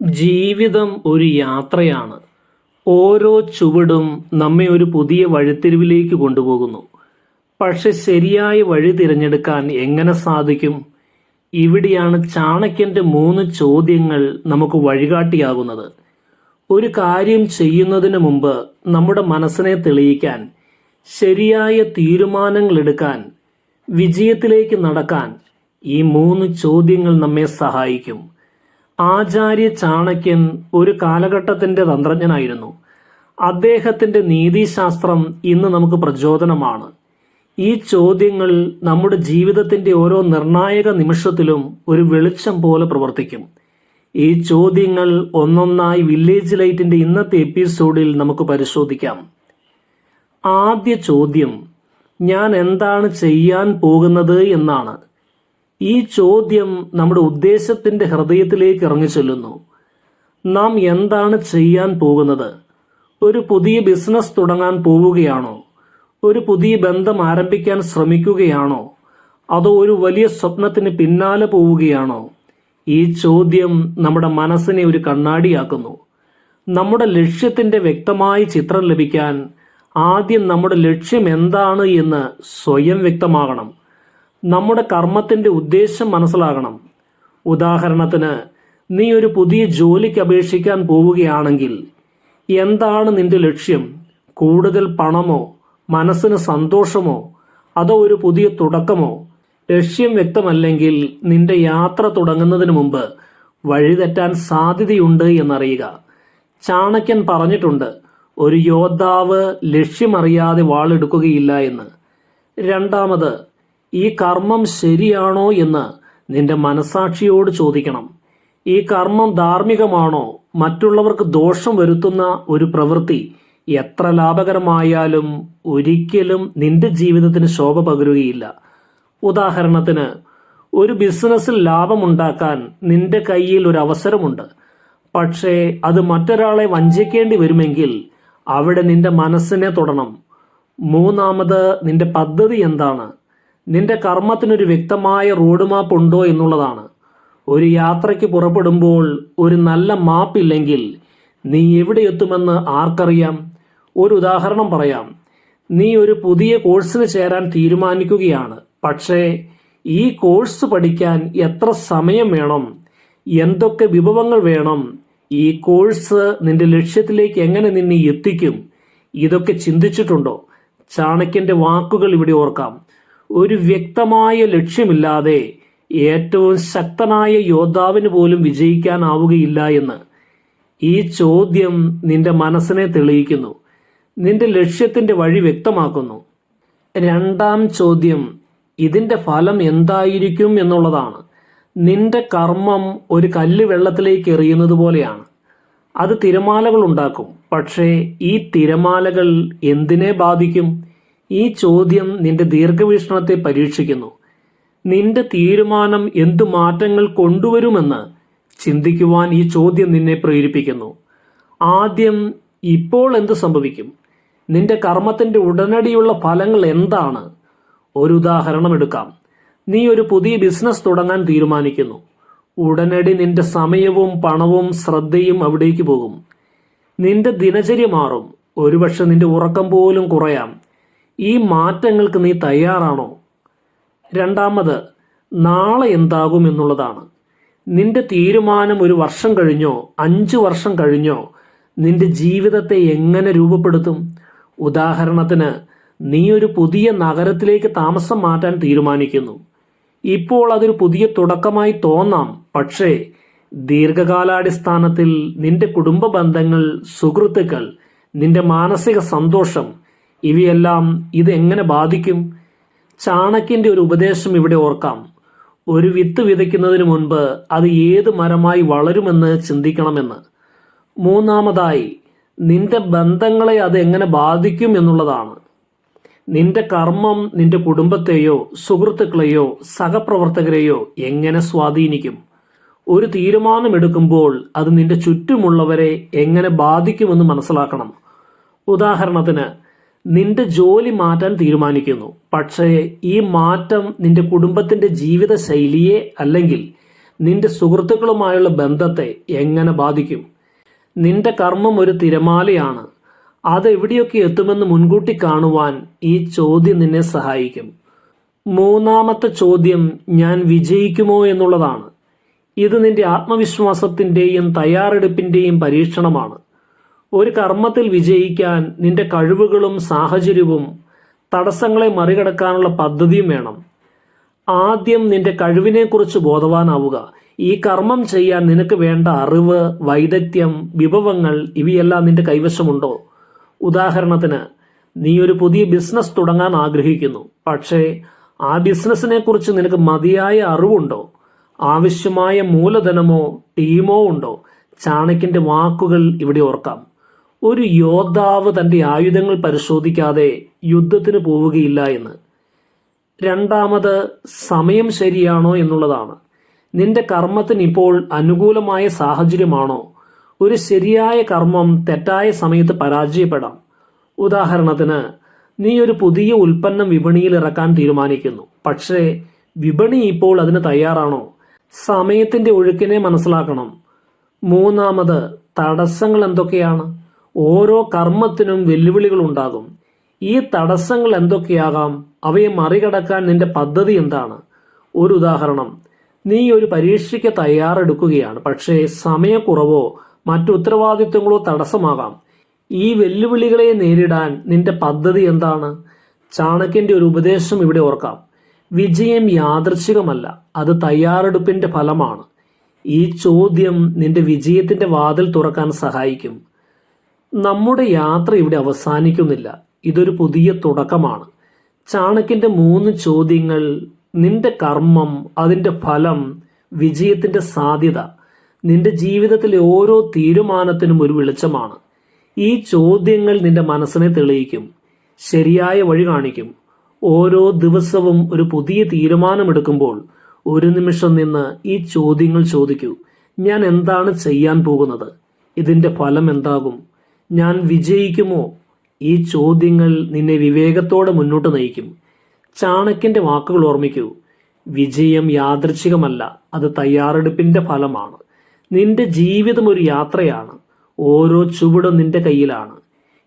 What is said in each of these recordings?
ജീവിതം ഒരു യാത്രയാണ്. ഓരോ ചുവടും നമ്മെ ഒരു പുതിയ വഴിത്തിരിവിലേക്ക് കൊണ്ടുപോകുന്നു. പക്ഷെ ശരിയായ വഴി തിരഞ്ഞെടുക്കാൻ എങ്ങനെ സാധിക്കും? ഇവിടെയാണ് ചാണക്യന്റെ 3 ചോദ്യങ്ങൾ നമുക്ക് വഴികാട്ടിയാകുന്നത്. ഒരു കാര്യം ചെയ്യുന്നതിന് മുമ്പ് നമ്മുടെ മനസ്സിനെ തെളിയിക്കാൻ, ശരിയായ തീരുമാനങ്ങൾ എടുക്കാൻ, വിജയത്തിലേക്ക് നടക്കാൻ ഈ 3 ചോദ്യങ്ങൾ നമ്മെ സഹായിക്കും. ആചാര്യ ചാണക്യൻ ഒരു കാലഘട്ടത്തിന്റെ തന്ത്രജ്ഞനായിരുന്നു. അദ്ദേഹത്തിന്റെ നീതിശാസ്ത്രം ഇന്ന് നമുക്ക് പ്രചോദനമാണ്. ഈ ചോദ്യങ്ങൾ നമ്മുടെ ജീവിതത്തിന്റെ ഓരോ നിർണായക നിമിഷത്തിലും ഒരു വെളിച്ചം പോലെ പ്രവർത്തിക്കും. ഈ ചോദ്യങ്ങൾ ഒന്നൊന്നായി വില്ലേജ് ലൈറ്റിന്റെ ഇന്നത്തെ എപ്പിസോഡിൽ നമുക്ക് പരിശോധിക്കാം. ആദ്യ ചോദ്യം, ഞാൻ എന്താണ് ചെയ്യാൻ പോകുന്നത് എന്നാണ്. ഈ ചോദ്യം നമ്മുടെ ഉദ്ദേശത്തിന്റെ ഹൃദയത്തിലേക്ക് ഇറങ്ങിച്ചെല്ലുന്നു. നാം എന്താണ് ചെയ്യാൻ പോകുന്നത്? ഒരു പുതിയ ബിസിനസ് തുടങ്ങാൻ പോവുകയാണോ? ഒരു പുതിയ ബന്ധം ആരംഭിക്കാൻ ശ്രമിക്കുകയാണോ? അതോ ഒരു വലിയ സ്വപ്നത്തിന് പിന്നാലെ പോവുകയാണോ? ഈ ചോദ്യം നമ്മുടെ മനസ്സിനെ ഒരു കണ്ണാടിയാക്കുന്നു. നമ്മുടെ ലക്ഷ്യത്തിന്റെ വ്യക്തമായ ചിത്രം ലഭിക്കാൻ ആദ്യം നമ്മുടെ ലക്ഷ്യം എന്താണ് എന്ന് സ്വയം വ്യക്തമാകണം. നമ്മുടെ കർമ്മത്തിന്റെ ഉദ്ദേശം മനസ്സിലാകണം. ഉദാഹരണത്തിന്, നീ ഒരു പുതിയ ജോലിക്ക് അപേക്ഷിക്കാൻ പോവുകയാണെങ്കിൽ എന്താണ് നിന്റെ ലക്ഷ്യം? കൂടുതൽ പണമോ, മനസ്സിന് സന്തോഷമോ, അതോ ഒരു പുതിയ തുടക്കമോ? ലക്ഷ്യം വ്യക്തമല്ലെങ്കിൽ നിന്റെ യാത്ര തുടങ്ങുന്നതിന് മുമ്പ് വഴിതെറ്റാൻ സാധ്യതയുണ്ട് എന്നറിയുക. ചാണക്യൻ പറഞ്ഞിട്ടുണ്ട്, ഒരു യോദ്ധാവ് ലക്ഷ്യമറിയാതെ വാളെടുക്കുകയില്ല എന്ന്. രണ്ടാമത്, ഈ കർമ്മം ശരിയാണോ എന്ന് നിന്റെ മനസാക്ഷിയോട് ചോദിക്കണം. ഈ കർമ്മം ധാർമ്മികമാണോ? മറ്റുള്ളവർക്ക് ദോഷം വരുത്തുന്ന ഒരു പ്രവൃത്തി എത്ര ലാഭകരമായാലും ഒരിക്കലും നിന്റെ ജീവിതത്തിന് ശോഭ പകരുകയില്ല. ഉദാഹരണത്തിന്, ഒരു ബിസിനസ്സിൽ ലാഭമുണ്ടാക്കാൻ നിന്റെ കയ്യിൽ ഒരു അവസരമുണ്ട്. പക്ഷേ അത് മറ്റൊരാളെ വഞ്ചിക്കേണ്ടി വരുമെങ്കിൽ അവിടെ നിന്റെ മനസ്സിനെ തൊടണം. മൂന്നാമത്, നിന്റെ പദ്ധതി എന്താണ്? നിന്റെ കർമ്മത്തിനൊരു വ്യക്തമായ റോഡ് മാപ്പ് ഉണ്ടോ എന്നുള്ളതാണ്. ഒരു യാത്രയ്ക്ക് പുറപ്പെടുമ്പോൾ ഒരു നല്ല മാപ്പ് ഇല്ലെങ്കിൽ നീ എവിടെ എത്തുമെന്ന് ആർക്കറിയാം? ഒരു ഉദാഹരണം പറയാം. നീ ഒരു പുതിയ കോഴ്സിന് ചേരാൻ തീരുമാനിക്കുകയാണ്. പക്ഷേ ഈ കോഴ്സ് പഠിക്കാൻ എത്ര സമയം വേണം? എന്തൊക്കെ വിഭവങ്ങൾ വേണം? ഈ കോഴ്സ് നിന്റെ ലക്ഷ്യത്തിലേക്ക് എങ്ങനെ നിന്നെ എത്തിക്കും? ഇതൊക്കെ ചിന്തിച്ചിട്ടുണ്ടോ? ചാണക്യന്റെ വാക്കുകൾ ഇവിടെ ഓർക്കാം. ഒരു വ്യക്തമായ ലക്ഷ്യമില്ലാതെ ഏറ്റവും ശക്തനായ യോദ്ധാവിന് പോലും വിജയിക്കാനാവുകയില്ല എന്ന്. ഈ ചോദ്യം നിന്റെ മനസ്സിനെ തെളിയിക്കുന്നു, നിന്റെ ലക്ഷ്യത്തിന്റെ വഴി വ്യക്തമാക്കുന്നു. രണ്ടാം ചോദ്യം, ഇതിന്റെ ഫലം എന്തായിരിക്കും എന്നുള്ളതാണ്. നിന്റെ കർമ്മം ഒരു കല്ല് വെള്ളത്തിലേക്ക് എറിയുന്നത് പോലെയാണ്. അത് തിരമാലകൾ ഉണ്ടാക്കും. പക്ഷേ ഈ തിരമാലകൾ എന്തിനെ ബാധിക്കും? ഈ ചോദ്യം നിന്റെ ദീർഘവീക്ഷണത്തെ പരീക്ഷിക്കുന്നു. നിന്റെ തീരുമാനം എന്തു മാറ്റങ്ങൾ കൊണ്ടുവരുമെന്ന് ചിന്തിക്കുവാൻ ഈ ചോദ്യം നിന്നെ പ്രേരിപ്പിക്കുന്നു. ആദ്യം, ഇപ്പോൾ എന്ത് സംഭവിക്കും? നിന്റെ കർമ്മത്തിന്റെ ഉടനടിയുള്ള ഫലങ്ങൾ എന്താണ്? ഒരു ഉദാഹരണം എടുക്കാം. നീ ഒരു പുതിയ ബിസിനസ് തുടങ്ങാൻ തീരുമാനിക്കുന്നു. ഉടനടി നിന്റെ സമയവും പണവും ശ്രദ്ധയും അവിടേക്ക് പോകും. നിന്റെ ദിനചര്യ മാറും. ഒരുപക്ഷെ നിന്റെ ഉറക്കം പോലും കുറയാം. ഈ മാറ്റങ്ങൾക്ക് നീ തയ്യാറാണോ? രണ്ടാമത്, നാളെ എന്താകും എന്നുള്ളതാണ്. നിന്റെ തീരുമാനം 1 വർഷം കഴിഞ്ഞോ 5 വർഷം കഴിഞ്ഞോ നിന്റെ ജീവിതത്തെ എങ്ങനെ രൂപപ്പെടുത്തും? ഉദാഹരണത്തിന്, നീ ഒരു പുതിയ നഗരത്തിലേക്ക് താമസം മാറ്റാൻ തീരുമാനിക്കുന്നു. ഇപ്പോൾ അതൊരു പുതിയ തുടക്കമായി തോന്നാം. പക്ഷേ ദീർഘകാലാടിസ്ഥാനത്തിൽ നിന്റെ കുടുംബ ബന്ധങ്ങൾ, സുഹൃത്തുക്കൾ, നിന്റെ മാനസിക സന്തോഷം, ഇവയെല്ലാം ഇത് എങ്ങനെ ബാധിക്കും? ചാണക്യന്റെ ഒരു ഉപദേശം ഇവിടെ ഓർക്കാം. ഒരു വിത്ത് വിതയ്ക്കുന്നതിന് മുൻപ് അത് ഏത് മരമായി വളരുമെന്ന് ചിന്തിക്കണമെന്ന്. മൂന്നാമതായി, നിന്റെ ബന്ധങ്ങളെ അത് എങ്ങനെ ബാധിക്കും എന്നുള്ളതാണ്. നിന്റെ കർമ്മം നിന്റെ കുടുംബത്തെയോ സുഹൃത്തുക്കളെയോ സഹപ്രവർത്തകരെയോ എങ്ങനെ സ്വാധീനിക്കും? ഒരു തീരുമാനമെടുക്കുമ്പോൾ അത് നിന്റെ ചുറ്റുമുള്ളവരെ എങ്ങനെ ബാധിക്കുമെന്ന് മനസ്സിലാക്കണം. ഉദാഹരണത്തിന്, നിന്റെ ജോലി മാറ്റാൻ തീരുമാനിക്കുന്നു. പക്ഷേ ഈ മാറ്റം നിന്റെ കുടുംബത്തിന്റെ ജീവിത ശൈലിയെ അല്ലെങ്കിൽ നിന്റെ സുഹൃത്തുക്കളുമായുള്ള ബന്ധത്തെ എങ്ങനെ ബാധിക്കും? നിന്റെ കർമ്മം ഒരു തിരമാലയാണ്. അത് എവിടെയൊക്കെ എത്തുമെന്ന് മുൻകൂട്ടി കാണുവാൻ ഈ ചോദ്യം നിന്നെ സഹായിക്കും. മൂന്നാമത്തെ ചോദ്യം, ഞാൻ വിജയിക്കുമോ എന്നുള്ളതാണ്. ഇത് നിന്റെ ആത്മവിശ്വാസത്തിൻ്റെയും തയ്യാറെടുപ്പിൻ്റെയും പരീക്ഷണമാണ്. ഒരു കർമ്മത്തിൽ വിജയിക്കാൻ നിന്റെ കഴിവുകളും സാഹചര്യവും തടസ്സങ്ങളെ മറികടക്കാനുള്ള പദ്ധതിയും വേണം. ആദ്യം നിന്റെ കഴിവിനെക്കുറിച്ച് ബോധവാനാവുക. ഈ കർമ്മം ചെയ്യാൻ നിനക്ക് വേണ്ട അറിവ്, വൈദഗ്ധ്യം, വിഭവങ്ങൾ ഇവയെല്ലാം നിന്റെ കൈവശമുണ്ടോ? ഉദാഹരണത്തിന്, നീ ഒരു പുതിയ ബിസിനസ് തുടങ്ങാൻ ആഗ്രഹിക്കുന്നു. പക്ഷേ ആ ബിസിനസ്സിനെ കുറിച്ച് നിനക്ക് മതിയായ അറിവുണ്ടോ? ആവശ്യമായ മൂലധനമോ ടീമോ ഉണ്ടോ? ചാണക്യന്റെ വാക്കുകൾ ഇവിടെ ഓർക്കാം. ഒരു യോദ്ധാവ് തന്റെ ആയുധങ്ങൾ പരിശോധിക്കാതെ യുദ്ധത്തിന് പോവുകയില്ല എന്ന്. രണ്ടാമത്, സമയം ശരിയാണോ എന്നുള്ളതാണ്. നിന്റെ കർമ്മത്തിന് ഇപ്പോൾ അനുകൂലമായ സാഹചര്യമാണോ? ഒരു ശരിയായ കർമ്മം തെറ്റായ സമയത്ത് പരാജയപ്പെടാം. ഉദാഹരണത്തിന്, നീ ഒരു പുതിയ ഉൽപ്പന്നം വിപണിയിൽ ഇറക്കാൻ തീരുമാനിക്കുന്നു. പക്ഷേ വിപണി ഇപ്പോൾ അതിന് തയ്യാറാണോ? സമയത്തിന്റെ ഒഴുക്കിനെ മനസ്സിലാക്കണം. മൂന്നാമത്, തടസ്സങ്ങൾ എന്തൊക്കെയാണ്? ഓരോ കർമ്മത്തിനും വെല്ലുവിളികൾ ഉണ്ടാകും. ഈ തടസ്സങ്ങൾ എന്തൊക്കെയാകാം? അവയെ മറികടക്കാൻ നിന്റെ പദ്ധതി എന്താണ്? ഒരു ഉദാഹരണം, നീ ഒരു പരീക്ഷയ്ക്ക് തയ്യാറെടുക്കുകയാണ്. പക്ഷേ സമയക്കുറവോ മറ്റു ഉത്തരവാദിത്വങ്ങളോ തടസ്സമാകാം. ഈ വെല്ലുവിളികളെ നേരിടാൻ നിന്റെ പദ്ധതി എന്താണ്? ചാണക്യന്റെ ഒരു ഉപദേശം ഇവിടെ ഓർക്കാം. വിജയം യാദൃച്ഛികമല്ല, അത് തയ്യാറെടുപ്പിന്റെ ഫലമാണ്. ഈ ചോദ്യം നിന്റെ വിജയത്തിന്റെ വാതിൽ തുറക്കാൻ സഹായിക്കും. നമ്മുടെ യാത്ര ഇവിടെ അവസാനിക്കുന്നില്ല. ഇതൊരു പുതിയ തുടക്കമാണ്. ചാണക്യന്റെ 3 ചോദ്യങ്ങൾ, നിന്റെ കർമ്മം, അതിന്റെ ഫലം, വിജയത്തിന്റെ സാധ്യത, നിന്റെ ജീവിതത്തിലെ ഓരോ തീരുമാനത്തിനും ഒരു വെളിച്ചമാണ്. ഈ ചോദ്യങ്ങൾ നിന്റെ മനസ്സിനെ തെളിയിക്കും, ശരിയായ വഴി കാണിക്കും. ഓരോ ദിവസവും ഒരു പുതിയ തീരുമാനമെടുക്കുമ്പോൾ ഒരു നിമിഷം നിന്ന് ഈ ചോദ്യങ്ങൾ ചോദിക്കൂ. ഞാൻ എന്താണ് ചെയ്യാൻ പോകുന്നത്? ഇതിന്റെ ഫലം എന്താകും? ഞാൻ വിജയിക്കുമോ? ഈ ചോദ്യങ്ങൾ നിന്നെ വിവേകത്തോടെ മുന്നോട്ട് നയിക്കും. ചാണക്യന്റെ വാക്കുകൾ ഓർമ്മിക്കൂ. വിജയം യാദൃച്ഛികമല്ല, അത് തയ്യാറെടുപ്പിന്റെ ഫലമാണ്. നിന്റെ ജീവിതം ഒരു യാത്രയാണ്. ഓരോ ചുവടും നിന്റെ കയ്യിലാണ്.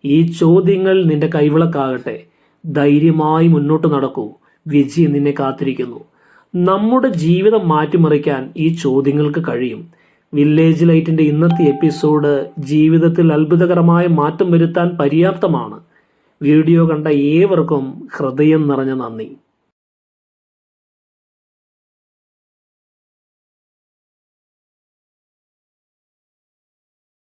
ഈ ചോദ്യങ്ങൾ നിന്റെ കൈവിളക്കാകട്ടെ. ധൈര്യമായി മുന്നോട്ട് നടക്കൂ. വിജയം നിന്നെ കാത്തിരിക്കുന്നു. നമ്മുടെ ജീവിതം മാറ്റിമറിക്കാൻ ഈ ചോദ്യങ്ങൾക്ക് കഴിയും. വില്ലേജ് ലൈറ്റിന്റെ ഇന്നത്തെ എപ്പിസോഡ് ജീവിതത്തിൽ അത്ഭുതകരമായ മാറ്റം വരുത്താൻ പര്യാപ്തമാണ്. വീഡിയോ കണ്ട ഏവർക്കും ഹൃദയം നിറഞ്ഞ നന്ദി.